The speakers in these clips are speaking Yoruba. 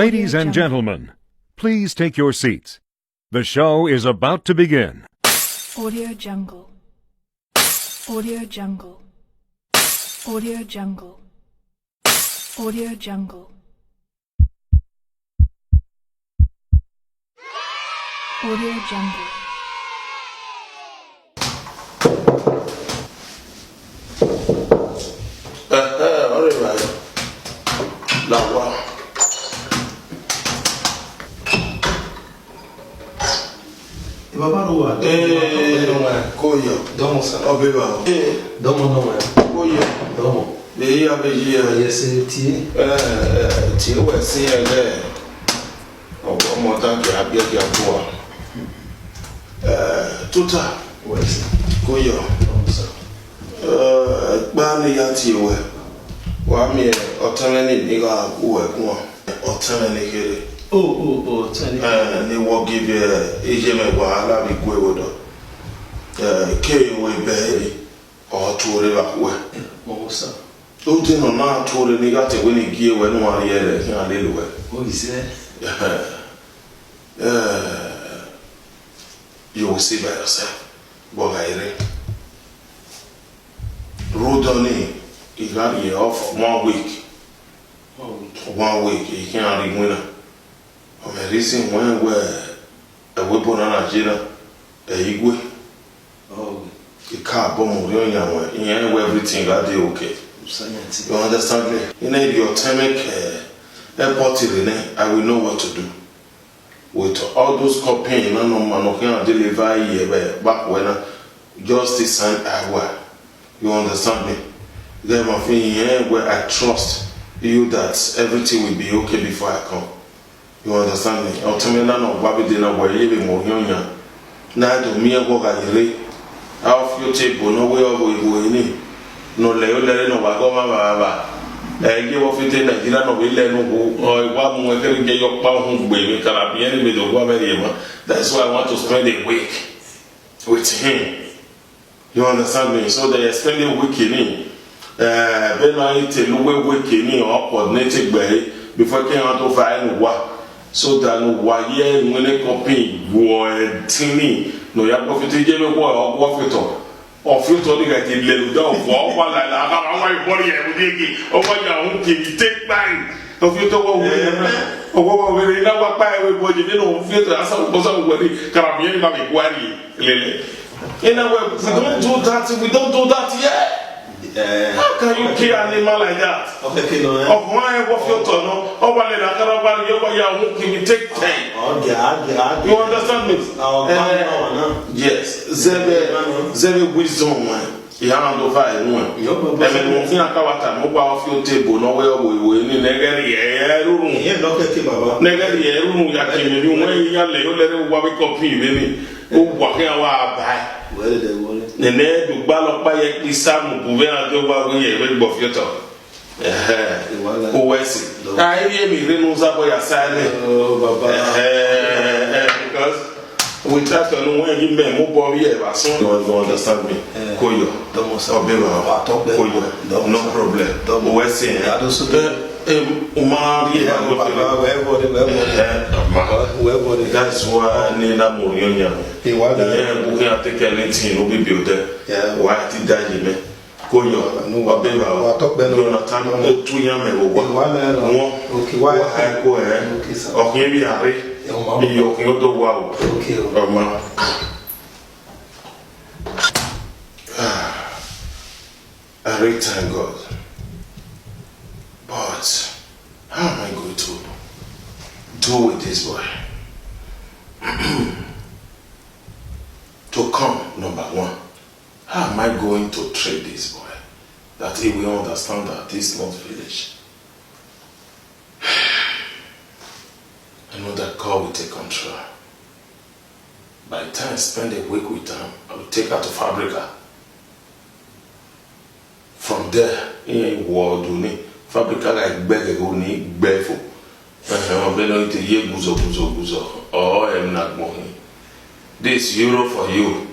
Ladies and gentlemen, please take your seats. The show is about to begin. Audio Jungle. Audio Jungle. Audio Jungle. Audio Jungle. Audio Jungle. All right. Lawa. Baba no wa. Koyo. Domo sa. Obeba. Domo no wa. Koyo. Domo. Be ya be ya. Yes, ti. Ti we si e le. Omo ta ki abi ki apo. Tuta. Yes. Koyo. Domo sa. Gba ni ya ti we. Wa mi otanani ni ga ku e kun. Otanani kere. Oh, tani. Ni wo give ejeme wahala bi ku ewodo. Ke we be o tore ba we. Mo sa. O ti no na tore ni ga te we ni gie we no ari ele kin ale we. O ise. You will see by yourself. Bogaire. Rodoni, he got you off 1 week. 1 week, he can't be winner. The reason when we're a weapon on Nigeria, a Igwe, the car bomb, you know, everything got the okay. You understand me? You know, your thermic airport, I will know what to do. With all those companies, no man can deliver here back when just this time hour. You understand me? Then my thing here where I trust you that everything will be okay before I come. You understand me? Ultimately, no baby dinner where you be more young. Now do me a work at the I'll feel table no way over you. No leo no wagoma baba. Give off it in Nigeria no will or one more get your pound baby Caribbean with the woman. That's why I want to spend a week with him. You understand me? So they spend a week in him. Then I tell you week in him or coordinated by before I came out of Iowa. So that no why when a copy boy tinny no ya profit game boy or walk it up. Or feel to get it little down for one like my body over your take time. Of you to what we never buy with what you didn't feel to us what the Caribbean Mammy Lily. In a way, we don't do that yet. How can you kill an animal like that? Of my what you told no, over the Carabal, you take time. You understand me? Yes, Zebe wisdom, man. He had over one. And then one thing I got a mobile field table, no way we need negari room. Negari room, Yakim, you may let what we copy, really. Oh, walking our by. Where did they want it? The name to ballot by a Sam, Gouverna, over here, very buff your talk. Oh, West. I hear me, Renos up by your side. Because we try to know when you may move over here, but soon you understand me. Koyo, Koyo, no problem. West, I don't say. That's why I need a more young. We have taken anything, no be built there. Why did I? Koyo, no, Beba, Jonathan, 2 young men. Okay, why I go ahead? Or maybe I read your wow. I read, thank God. But how am I going to do with this boy? To come, number one, how am I going to treat this boy? That he will understand that this is not village. I know that God will take control. By the time I spend a week with him, I will take her to Fabrica. From there, in world, Fabrica like beg go need barefoot. I'm going to hear guzo. Oh, I'm not going. This euro for you.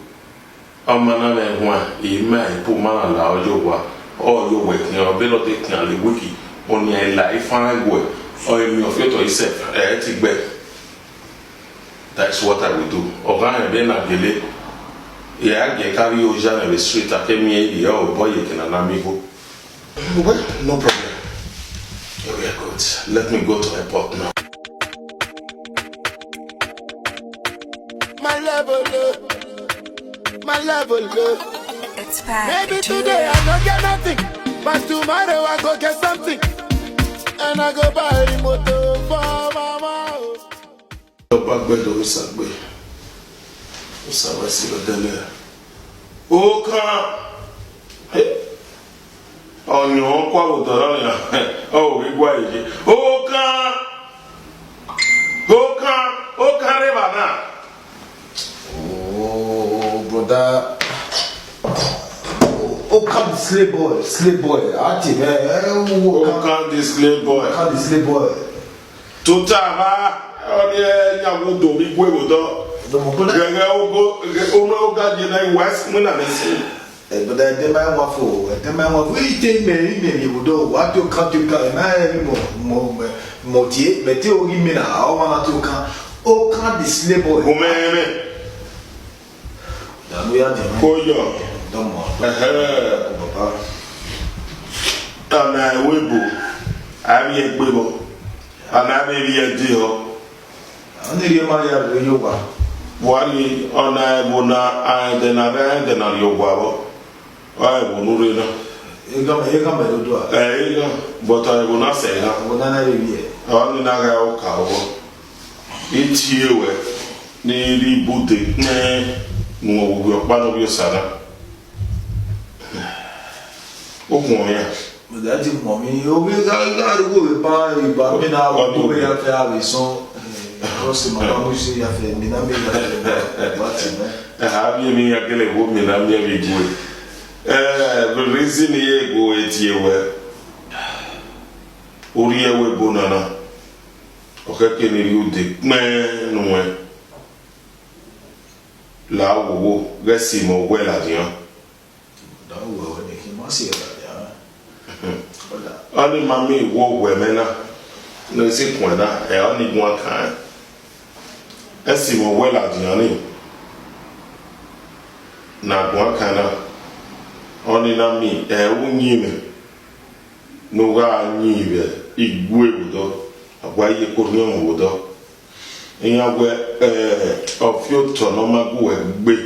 I'm not going one. You may put man allow you. All your work, you're better taking the wiki. Only a life and go. Or in your faith or yourself, that's what I will do. Or I have been a delay. Yeah, I carry you on the street. I came here, oh boy, you can amigo. Well, no problem. Here we are good. Let me go to the airport now. My level up. It's back. Maybe today I don't get nothing, but tomorrow I go get something. And I go buy the motor for mama. Ọ̀yàn kwa wòtọ̀rọ̀ yà ọ̀ wíwá yìí ó kàn rẹ̀bà náà. Oh, brother. Oh, come the slave boy. Ati, man. Ó kàn the slave boy. Come the slave boy. Tó tà bá ọ̀dẹ̀ ẹ̀yàwó dòmí gbé wòtọ́. Gẹ̀gẹ̀ ó gàdé náà west múnà lẹ́sìn. But then my wife, we take me, you do what you can't do, Motier, but you give me now, I want to come. Oh, can't the slave boy. Ó mẹ́rin. We are the Kóyọ̀. don't Ọ̀nà ìwébò, àmì ẹgbẹ́ bọ̀, ọ̀nà àmì ẹdí ọ. I need your money out of yoga. Wọ́n ní ọ̀nà ìbò na àìdẹ̀nà yọ̀gbà bọ̀. Why won't we know? You come to do it. But I will not say that. I will not have it. I only know how it's here where nearly booted. No, we are part of your son. Oh, But that's it, mommy. You will got to go with Barry, but me now, I'll do it after I was so. Crossing my mom, she have a minambi. Have you me a girl woman? I'm very good. The reason you go at you were Uria we bonana. Okay, can you dig man? No, La wo, Gassimo, well at you. Don't go when he must see that. Only mammy walk women. No, c'est point là, et only one kind. Essimo, well at you. Na one kind. Only na me, unyime. No ga nyibe, igwe budo, agwaye kurnyom budo. Inyagwe ofioto no magwe gbe.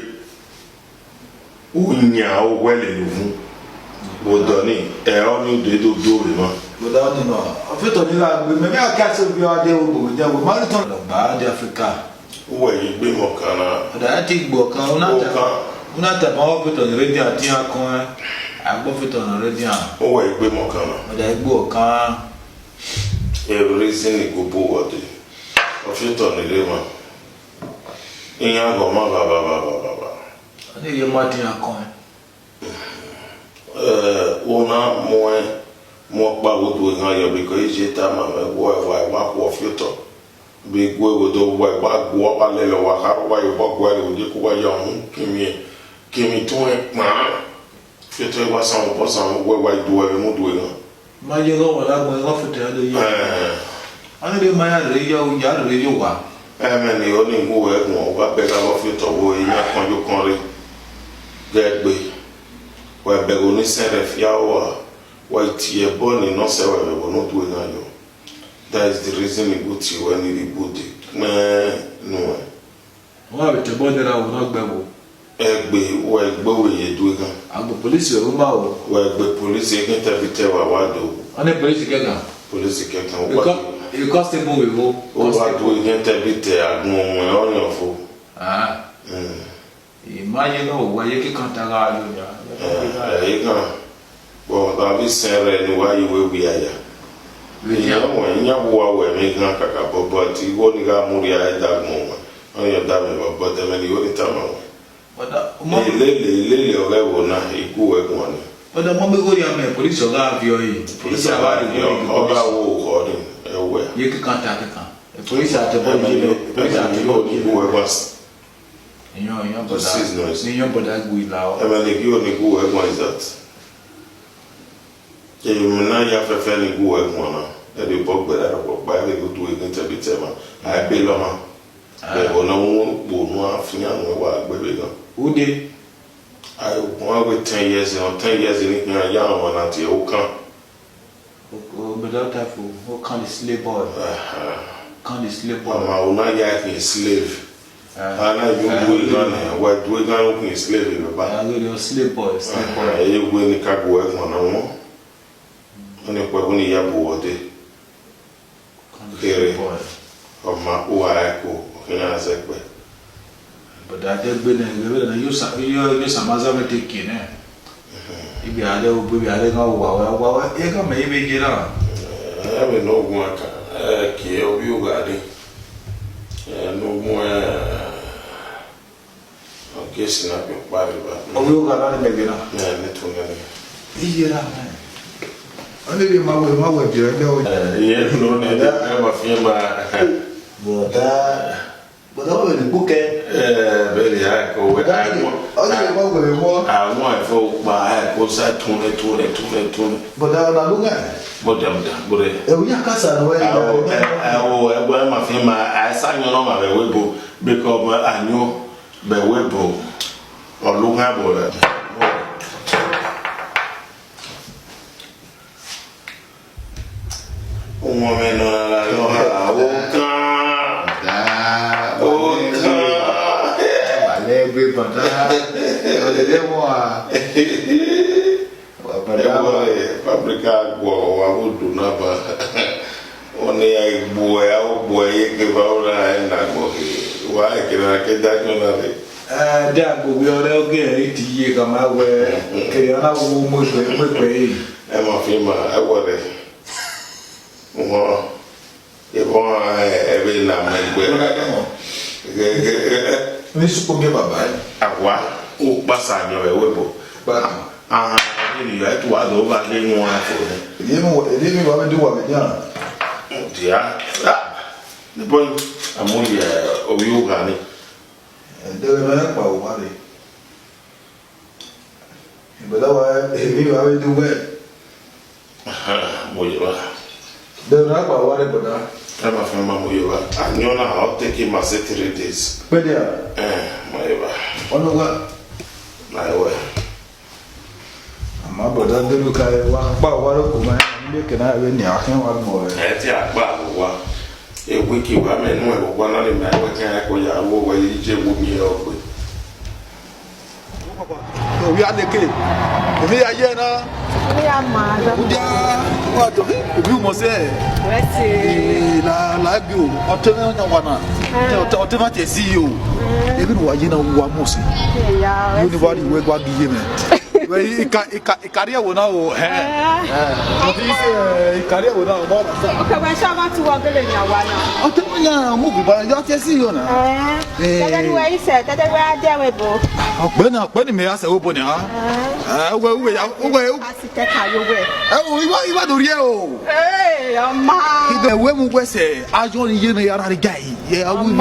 Unya owele luvu. Budo ni oni de do do ma. But I don't know. I feel to me, maybe I catch up your day with the marathon of Bad Africa. Uwe igbe mokana. But I think Boka, una ta ma fit on radio ati akon agbo fit on radio Uwe igbe mokana. but I go kan Reason ni go bo wode. Ofioto ni le ma. Inya go ma ba. ani ye ma ti akon Una mo pa wodo ngan yo because ije ta ma me wa ko ofioto. Be go wodo wa go pa le lo wa ka wa yo bo go le oje ko wa yo kimi tún ẹ pàá fẹ́tọ́ ẹwà sáwọn bọ́ sáwọn wẹ́wà ìdúwà rẹ̀ mú dúwẹ̀ náà. ma je go wala go go fit ya le yo ani de ma ya le yo ya le yo wa Ẹ̀mẹ́ ni ó ní ìwò ẹ̀gùn ọba bẹ́ẹ̀ká lọ fẹ́tọ̀ wo ìyá kanjú kan rí gẹ́gbẹ́ wà bẹ̀rù ní sẹ́rẹ̀ fíáwà wà ìtì ẹ̀bọ́ ní nọ́ọ̀sẹ̀ wà bẹ̀rù ní dúwẹ̀ náà yọ. That is the reason ìgbò tí wọ́n ní ìbò dé mẹ́ẹ̀ẹ́nù ẹ̀. wa be te bo de ra wo no gbe wo Ẹgbẹ́ wà ẹgbẹ́ òye dúwẹ̀ gan. agbo police wo ma wo Wà ẹgbẹ́ polisi ẹgbẹ́ tẹ̀bi tẹ̀ wà wá dò ani police ke gan polisi kẹ̀kẹ́ wà dò. e constable we wo Ó wá dò ẹgbẹ́ tẹ̀bi tẹ̀ àgùn ọmọ ẹ̀ ọ̀yàn fò. e ma je go wa ye ki kan ta ga yo ya Ẹ̀yìn kan bọ̀ tàbí sẹ́rẹ̀ ni wáyé wéwì àyà. Ìyàwó ìyàwó wa wẹ̀ mí gan kàkà bọ̀bọ̀ tí wọ́n ní ká múri ayé dàgbọ̀n wọn. Wọ́n yọ dá mi bọ̀bọ̀ tẹ́mẹ́ ni yóò ní tàmà wọn. Ilé ọ̀rẹ́ wò náà ikú ẹ̀gbọ́n wọn ni. Oda mo be go ya me police oga avio yi. Polisi àbá ni ọba wo kọ́ ni ẹ̀wẹ̀. Ye ki kan ta kan. Police ate bo ji lo. Police ate Ẹ̀mẹ́ bo ni ji ikú lo. ẹ̀gbọ́n. Eyan To seize noise. Ni yan boda gbu ila o. Ẹ̀mẹ́ ni ikú ẹ̀gbọ́n is that. Èmi náà yà fẹ́fẹ́ ni ikú ẹ̀gbọ́n náà. de bog ba da ko ba le go tu e nta bi tema a be lo ma be go na won bo no afia no wa gbe be gan Ude. I want with 10 years and 10 years in the young one at the Okan. But that type of what kind of slave boy? Kind of slave boy. I will not get a slave. I know you will not. What do we not open a slave in the back? I know you're slave boy. Slave boy. You will need to work on a more. And if we're going to have water, Slave boy. of my Uarako, can I say? But that they been you some other taking eh. If you are there, we are there. Wow, you can maybe get on. I mean, no one can kill you, got it. No more. I'm guessing up your body, but Oh, you got on maybe now. yeah, that's one. Yeah, man. Only my way, dear. Yeah, no, never feel my. But I will book it. Very high. I want for my was at 20. But I don't know. But I'm good. We are Casa. Well, my film, I sang on my webo because I knew the webo or look at woman, Paprika, I would do never. Only I boy, give out and I go. Why can I get that? That will be all get 80 years. Come out where Kayana will move I'm a film, I was well, if I ever now, Miss Pogi Baba. oh, Bassan, you're a webo. But You had to add over getting one for you know what they do what it young. dear. The point I'm only of you, Granny. And they were not about what they. But I will do well. They're not about what but I'm a family, I know now I'll take him my 3 days. But yeah, My on what? my way. My brother, they look at what you can have any one more. That's a wiki woman, one of them, I can't go out where you will be over. We are the kid. We are here now. We are mad. What you must say? La you, automatic see you. Even what you know, what must anybody work what give me. Career will now, career will now. Okay, when someone to work in your one. Movie, but you just see you now. Anyway, he said that they were there with both. When may I say open? Well, we are you are the real. Hey, ma. The women were say, I join you, they are the guy. Yeah, I will be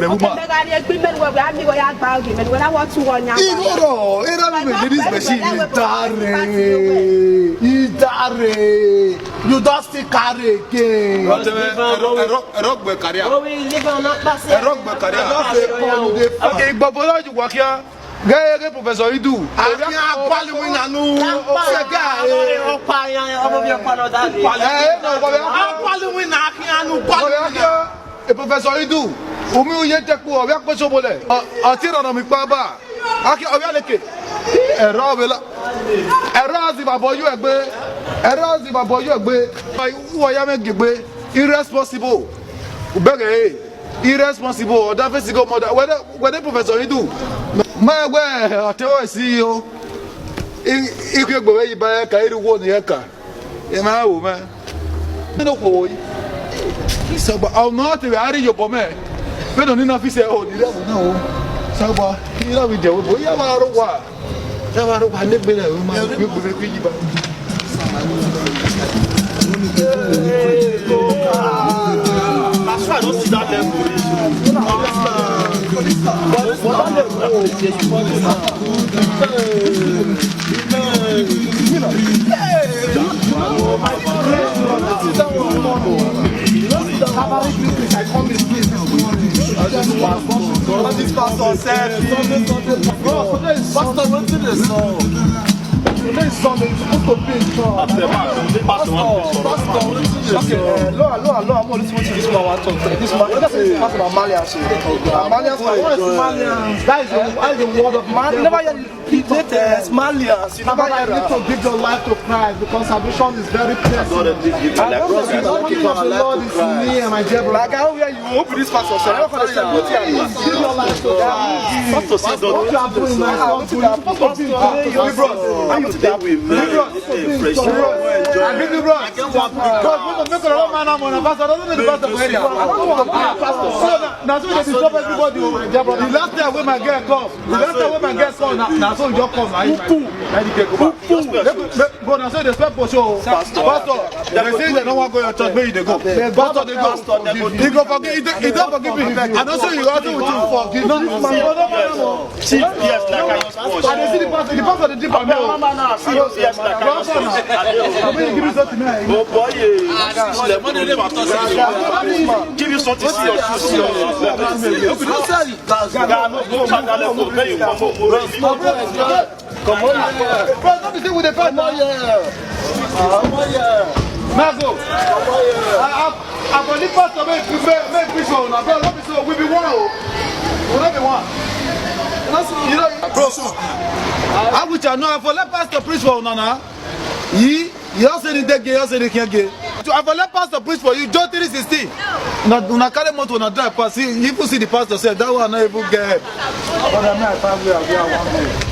the woman. Agreement where we have me about him, and when I want to one you don't still carry again. Rock career. we live on not Rock career. Okay, but you work here. Gẹ́gẹ́ Professor Idu. Àbí àpálí wí nànú. Ṣẹ́gẹ́ ààrẹ. ọ̀pá yan ọmọ bí ọ̀pá náà dáadé. Àpálí wí nà kí ànú pálí wí nà. Professor Idu. Omi oye tẹ́kù ọ̀bí àpẹ́sọ́ bọ̀lẹ̀. Ọtí ìrànà mi pa bá. Akí ọ̀bí àlekè. Ẹ̀rọ ọ̀bẹ̀lá. Ẹ̀rọ àti bàbọ̀ yóò ẹgbẹ́. Ẹ̀rọ àti bàbọ̀ yóò ẹgbẹ́. Wọ́n yá mẹ́gẹ̀ gbé. Irresponsible. Bẹ́ẹ̀ irresponsible ọ̀dà fẹ́sìkò mọ̀dà. Wẹ́dẹ́ Professor Idu. My way, I tell you, see you. If you go away by a carry one yaka, and I will, man. No boy. So, but I'll not be out of your pomade. We don't enough to say, oh, you don't know. So, but you know, we do. We have our what? Never know. I never been a woman. We will be quick. I don't see that level. I come this place this morning. All these pastors self. Bro, today is Sunday. Pastor, wetin dey sup? Today is Sunday. You're supposed to be in church. Pastor, wetin dey sup? Hello, I'm only listening to this man want to talk. This man, let's say this man from Amalia. Amalians, what is Malians? That is the word of man. Never hear He latest Malians. You never never hear to give your life to Christ because salvation is very clear. I don't know The only of the Lord is me and my dear brother. Like I don't hear you open this pastor. So I'm not going to say what you give your life to Christ. Pastor say What you are doing now? What you are supposed to be doing? how you dey with me? Fresh I give you bro. God, make a lot of man on a pastor. Doesn't the pastor for area. I don't want to be a pastor. So now so they disturb everybody. The last time when my girl come, now so you just come. Now you can go back. But now so they spend for show. Pastor, they say they don't want to go to church. Where they go? Pastor, they go. He go forgive. He don't forgive me. And also you also will forgive. Chief, yes, like I used to. And they see the pastor the deep and Yes, like I used to. I'm going to give you something now. Oh boy, give you something serious. Come on, bro, don't be saying with the pastor. Now go. I believe pastor make preach on. Bro, don't be so. We be one. We don't be one. You know, bro. I wish I know. For let pastor preach for Nana. You also need that gay. You also need that gay. I for let pastor preach for you. John 3:16. Una carry motor na drive pass. You see the pastor say that one not even get help. But I mean, I can't be one day.